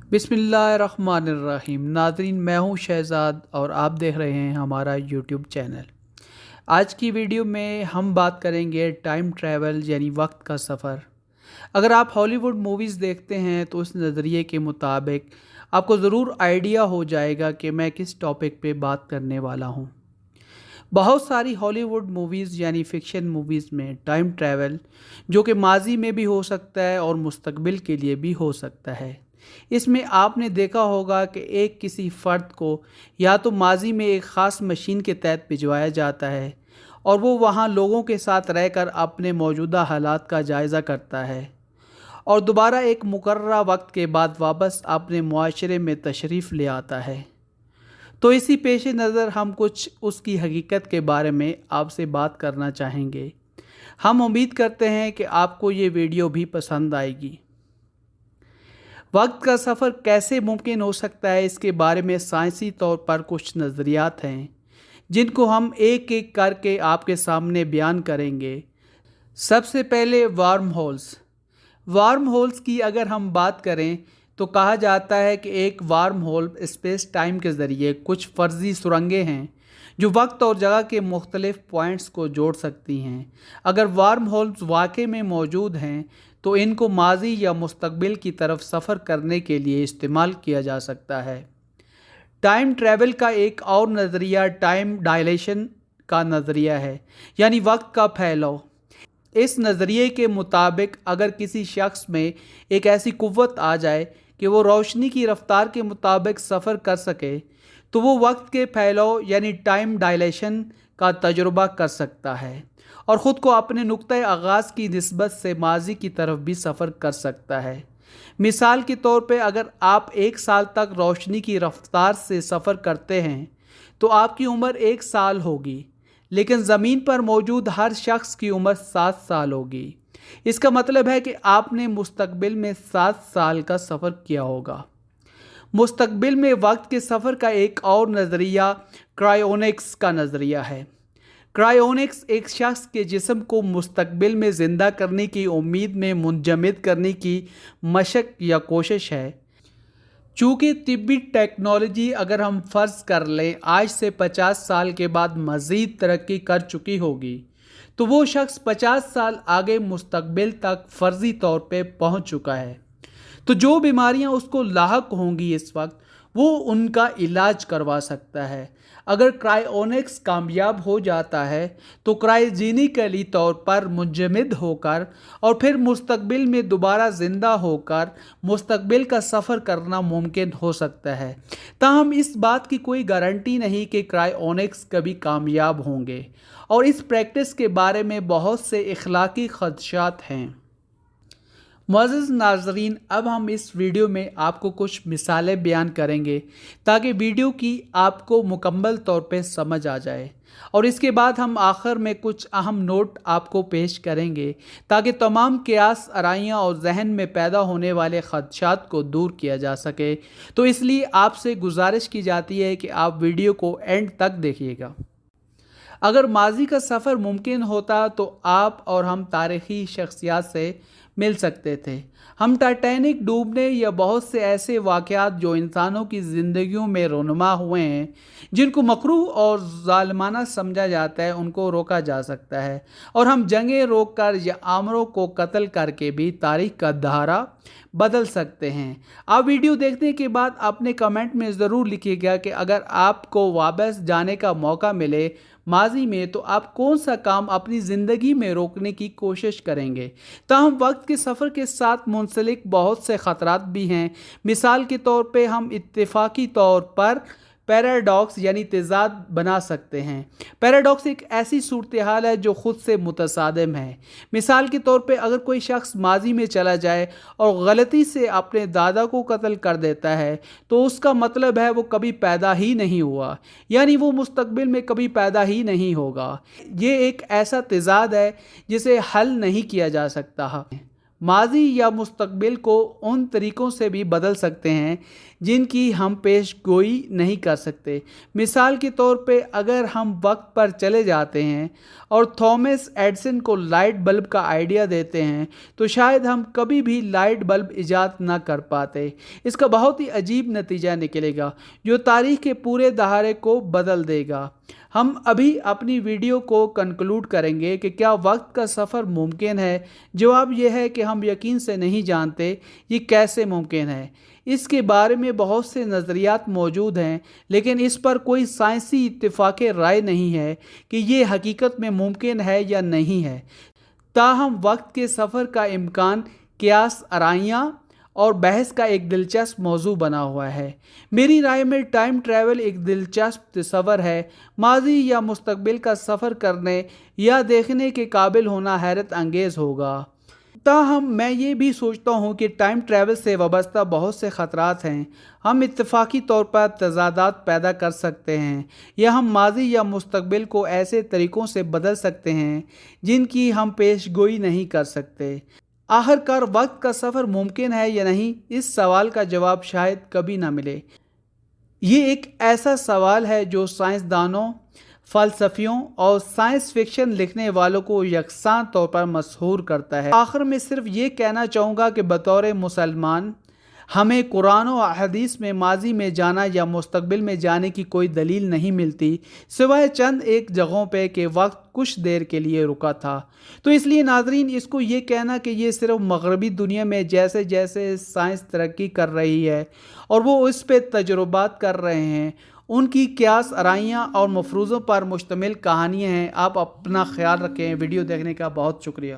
बिस्मिल्लाहिर्रहमानिर्रहीम। नाज़रीन, मैं हूँ शहज़ाद और आप देख रहे हैं हमारा यूट्यूब चैनल। आज की वीडियो में हम बात करेंगे टाइम ट्रैवल यानी वक्त का सफ़र। अगर आप हॉलीवुड मूवीज़ देखते हैं तो उस नज़रिए के मुताबिक आपको ज़रूर आइडिया हो जाएगा कि मैं किस टॉपिक पे बात करने वाला हूँ। बहुत सारी हॉलीवुड मूवीज़ यानी फ़िक्शन मूवीज़ में टाइम ट्रैवल जो कि माजी में भी हो सकता है और मुस्तकबिल के लिए भी हो सकता है। इसमें आपने देखा होगा कि एक किसी फ़र्द को या तो माजी में एक ख़ास मशीन के तहत भिजवाया जाता है और वो वहाँ लोगों के साथ रहकर अपने मौजूदा हालात का जायज़ा करता है और दोबारा एक मुकर्ररा वक्त के बाद वापस अपने मुआशरे में तशरीफ़ ले आता है। तो इसी पेश नज़र हम कुछ उसकी हकीकत के बारे में आपसे बात करना चाहेंगे। हम उम्मीद करते हैं कि आपको ये वीडियो भी पसंद आएगी। वक्त का सफ़र कैसे मुमकिन हो सकता है, इसके बारे में साइंसी तौर पर कुछ नज़रियात हैं जिनको हम एक एक करके आपके सामने बयान करेंगे। सबसे पहले वार्म होल्स की अगर हम बात करें तो कहा जाता है कि एक वार्म होल स्पेस टाइम के ज़रिए कुछ फ़र्ज़ी सुरंगें हैं जो वक्त और जगह के मुख्तलिफ़ पॉइंट्स को जोड़ सकती हैं। अगर वार्म होल्स वाकई में मौजूद हैं तो इनको माजी या मुस्तकबिल की तरफ सफ़र करने के लिए इस्तेमाल किया जा सकता है। टाइम ट्रैवल का एक और नज़रिया टाइम डायलेशन का नज़रिया है, यानी वक्त का फैलाव। इस नज़रिए के मुताबिक अगर किसी शख्स में एक ऐसी कुव्वत आ जाए कि वो रोशनी की रफ्तार के मुताबिक सफ़र कर सके तो वो वक्त के फैलाव यानी टाइम डायलेशन का तजुर्बा कर सकता है और ख़ुद को अपने नुक्ते आगाज़ की निस्बत से माजी की तरफ भी सफ़र कर सकता है। मिसाल के तौर पे अगर आप 1 साल तक रोशनी की रफ्तार से सफ़र करते हैं तो आपकी उम्र 1 साल होगी, लेकिन ज़मीन पर मौजूद हर शख्स की उम्र 7 साल होगी। इसका मतलब है कि आपने मुस्तकबिल में 7 साल का सफ़र किया होगा। मुस्तकबिल में वक्त के सफ़र का एक और नज़रिया क्रायोनिक्स का नज़रिया है। क्रायोनिक्स एक शख्स के जिस्म को मुस्तकबिल में ज़िंदा करने की उम्मीद में मुंजमद करने की मशक या कोशिश है। चूँकि तिब्बी टेक्नोलॉजी अगर हम फ़र्ज़ कर लें आज से 50 साल के बाद मज़ीद तरक्की कर चुकी होगी तो वो शख्स 50 साल आगे मुस्तकबिल तक फ़र्ज़ी तौर पे पहुंच चुका है। तो जो बीमारियां उसको लाहक होंगी इस वक्त वो उनका इलाज करवा सकता है। अगर क्रायोनिक्स कामयाब हो जाता है तो क्रायोजेनिकली तौर पर मुंजमद होकर और फिर मुस्तकबिल में दोबारा ज़िंदा होकर मुस्तकबिल का सफ़र करना मुमकिन हो सकता है। ताहम इस बात की कोई गारंटी नहीं कि क्रायोनिक्स कभी कामयाब होंगे और इस प्रैक्टिस के बारे में बहुत से इखलाकी खदशात हैं। मुअज़्ज़ज़ नाज़रीन, अब हम इस वीडियो में आपको कुछ मिसालें बयान करेंगे ताकि वीडियो की आपको मुकम्मल तौर पे समझ आ जाए और इसके बाद हम आखिर में कुछ अहम नोट आपको पेश करेंगे ताकि तमाम क़ियास आराइयाँ और जहन में पैदा होने वाले ख़दशात को दूर किया जा सके। तो इसलिए आपसे गुजारिश की जाती है कि आप वीडियो को एंड तक देखिएगा। अगर माजी का सफ़र मुमकिन होता तो आप और हम तारीख़ी शख्सियात से मिल सकते थे। हम टाइटैनिक डूबने या बहुत से ऐसे वाक़यात जो इंसानों की ज़िंदगियों में रोनुमा हुए हैं जिनको मकरूह और ज़ालिमाना समझा जाता है उनको रोका जा सकता है और हम जंगें रोक कर या आमरों को कत्ल करके भी तारीख़ का धारा बदल सकते हैं। आप वीडियो देखने के बाद अपने कमेंट में ज़रूर लिखिएगा कि अगर आपको वापस जाने का मौका मिले माजी में तो आप कौन सा काम अपनी ज़िंदगी में रोकने की कोशिश करेंगे। ताहम वक्त के सफ़र के साथ मुंसलिक बहुत से ख़तरात भी हैं। मिसाल के तौर पे हम इत्तेफाकी तौर पर पैराडॉक्स यानी तेज़ाद बना सकते हैं। पैराडॉक्स एक ऐसी सूरत हाल है जो ख़ुद से मुतसादिम है। मिसाल के तौर पे अगर कोई शख्स माजी में चला जाए और गलती से अपने दादा को कत्ल कर देता है तो उसका मतलब है वो कभी पैदा ही नहीं हुआ, यानी वो मुस्तकबिल में कभी पैदा ही नहीं होगा। ये एक ऐसा तेज़ाद है जिसे हल नहीं किया जा सकता। ماضی یا مستقبل کو ان طریقوں سے بھی بدل سکتے ہیں جن کی ہم پیش گوئی نہیں کر سکتے۔ مثال کے طور پہ اگر ہم وقت پر چلے جاتے ہیں اور تھامس ایڈیسن کو لائٹ بلب کا آئیڈیا دیتے ہیں تو شاید ہم کبھی بھی لائٹ بلب ایجاد نہ کر پاتے۔ اس کا بہت ہی عجیب نتیجہ نکلے گا جو تاریخ کے پورے دھارے کو بدل دے گا۔ ہم ابھی اپنی ویڈیو کو کنکلوڈ کریں گے کہ کیا وقت کا سفر ممکن ہے؟ جواب یہ ہے کہ ہم یقین سے نہیں جانتے یہ کیسے ممکن ہے۔ اس کے بارے میں بہت سے نظریات موجود ہیں، لیکن اس پر کوئی سائنسی اتفاق رائے نہیں ہے کہ یہ حقیقت میں ممکن ہے یا نہیں ہے۔ تاہم وقت کے سفر کا امکان قیاس آرائیاں اور بحث کا ایک دلچسپ موضوع بنا ہوا ہے۔ میری رائے میں ٹائم ٹریول ایک دلچسپ تصور ہے۔ ماضی یا مستقبل کا سفر کرنے یا دیکھنے کے قابل ہونا حیرت انگیز ہوگا۔ تاہم میں یہ بھی سوچتا ہوں کہ ٹائم ٹریول سے وابستہ بہت سے خطرات ہیں۔ ہم اتفاقی طور پر تضادات پیدا کر سکتے ہیں یا ہم ماضی یا مستقبل کو ایسے طریقوں سے بدل سکتے ہیں جن کی ہم پیش گوئی نہیں کر سکتے۔ آخرکار وقت کا سفر ممکن ہے یا نہیں، اس سوال کا جواب شاید کبھی نہ ملے۔ یہ ایک ایسا سوال ہے جو سائنسدانوں، فلسفیوں اور سائنس فکشن لکھنے والوں کو یکساں طور پر مسحور کرتا ہے۔ آخر میں صرف یہ کہنا چاہوں گا کہ بطور مسلمان ہمیں قرآن و حدیث میں ماضی میں جانا یا مستقبل میں جانے کی کوئی دلیل نہیں ملتی سوائے چند ایک جگہوں پہ کہ وقت کچھ دیر کے لیے رکا تھا۔ تو اس لیے ناظرین، اس کو یہ کہنا کہ یہ صرف مغربی دنیا میں جیسے جیسے سائنس ترقی کر رہی ہے اور وہ اس پہ تجربات کر رہے ہیں، ان کی قیاس آرائیاں اور مفروضوں پر مشتمل کہانیاں ہیں۔ آپ اپنا خیال رکھیں۔ ویڈیو دیکھنے کا بہت شکریہ۔